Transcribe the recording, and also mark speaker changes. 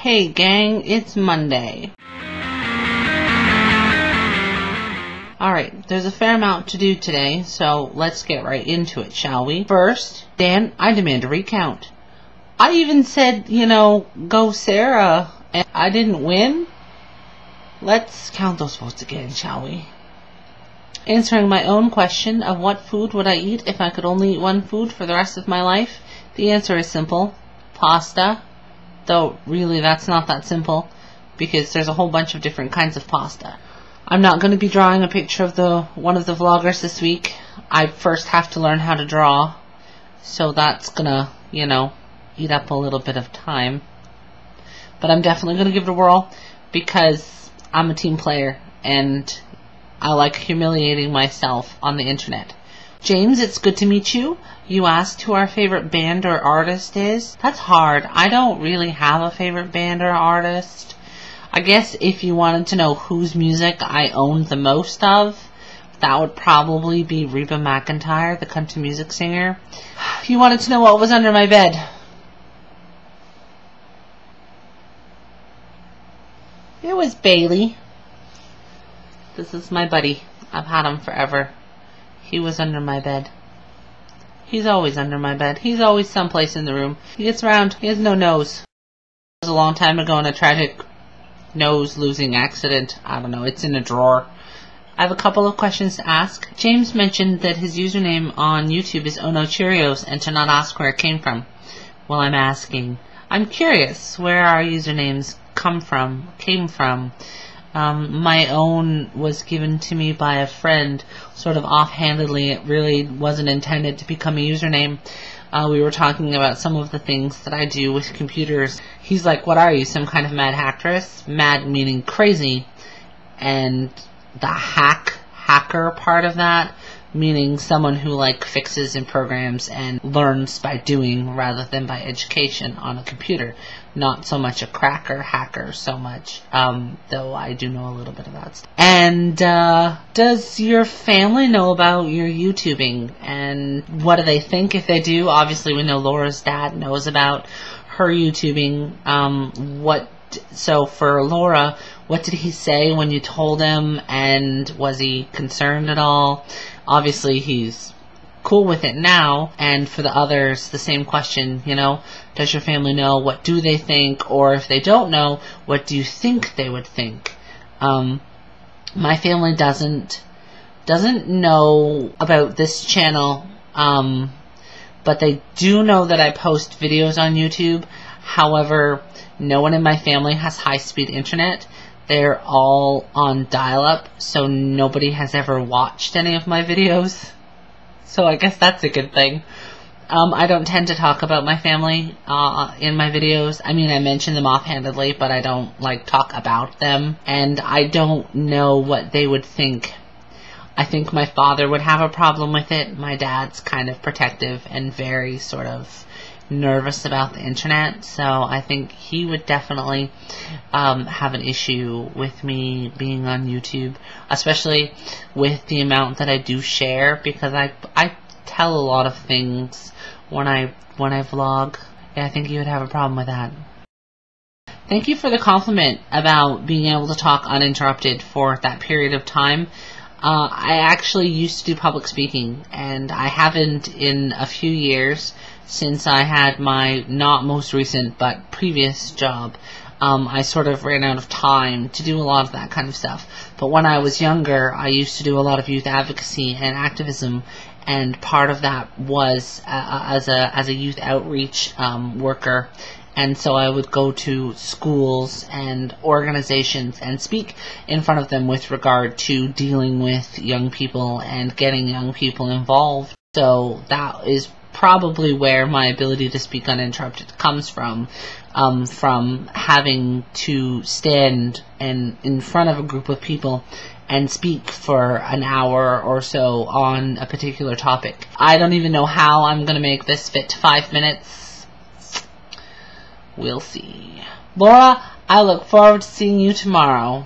Speaker 1: Hey gang, it's Monday. Alright, there's a fair amount to do today, so let's get right into it, shall we? First, Dan, I demand a recount. I even said, go Sarah, and I didn't win? Let's count those votes again, shall we? Answering my own question of what food would I eat if I could only eat one food for the rest of my life, the answer is simple. Pasta. Though, really, that's not that simple, because there's a whole bunch of different kinds of pasta. I'm not going to be drawing a picture of one of the vloggers this week. I first have to learn how to draw, so that's gonna, eat up a little bit of time. But I'm definitely going to give it a whirl, because I'm a team player, and I like humiliating myself on the internet. James, it's good to meet you. You asked who our favorite band or artist is. That's hard. I don't really have a favorite band or artist. I guess if you wanted to know whose music I own the most of, that would probably be Reba McEntire, the country music singer. If you wanted to know what was under my bed, it was Bailey. This is my buddy. I've had him forever. He was under my bed. He's always under my bed. He's always someplace in the room. He gets around. He has no nose. It was a long time ago in a tragic nose-losing accident. I don't know. It's in a drawer. I have a couple of questions to ask. James mentioned that his username on YouTube is Oh No Cheerios and to not ask where it came from. Well, I'm asking. I'm curious where our usernames came from. My own was given to me by a friend, sort of offhandedly. It really wasn't intended to become a username. We were talking about some of the things that I do with computers. He's like, what are you, some kind of mad hacktress? Mad meaning crazy. And the hacker part of that, meaning someone who fixes and programs and learns by doing rather than by education on a computer. Not so much a hacker so much, though I do know a little bit of that stuff. And does your family know about your YouTubing, and what do they think if they do? Obviously we know Laura's dad knows about her YouTubing. So for Laura, what did he say when you told him, and was he concerned at all? Obviously he's cool with it now. And for the others, the same question, does your family know? What do they think? Or if they don't know, what do you think they would think? My family doesn't know about this channel, but they do know that I post videos on YouTube. However, no one in my family has high-speed internet. They're all on dial-up, so nobody has ever watched any of my videos. So I guess that's a good thing. I don't tend to talk about my family in my videos. I mean, I mention them offhandedly, but I don't talk about them. And I don't know what they would think. I think my father would have a problem with it. My dad's kind of protective and very sort of nervous about the internet, so I think he would definitely have an issue with me being on YouTube, especially with the amount that I do share, because I tell a lot of things when I vlog. Yeah, I think he would have a problem with that. Thank you for the compliment about being able to talk uninterrupted for that period of time. I actually used to do public speaking, and I haven't in a few years since I had my not most recent but previous job. I sort of ran out of time to do a lot of that kind of stuff. But when I was younger, I used to do a lot of youth advocacy and activism, and part of that was as a youth outreach worker. And so I would go to schools and organizations and speak in front of them with regard to dealing with young people and getting young people involved. So that is probably where my ability to speak uninterrupted comes from having to stand in front of a group of people and speak for an hour or so on a particular topic. I don't even know how I'm going to make this fit to 5 minutes. We'll see. Laura, I look forward to seeing you tomorrow.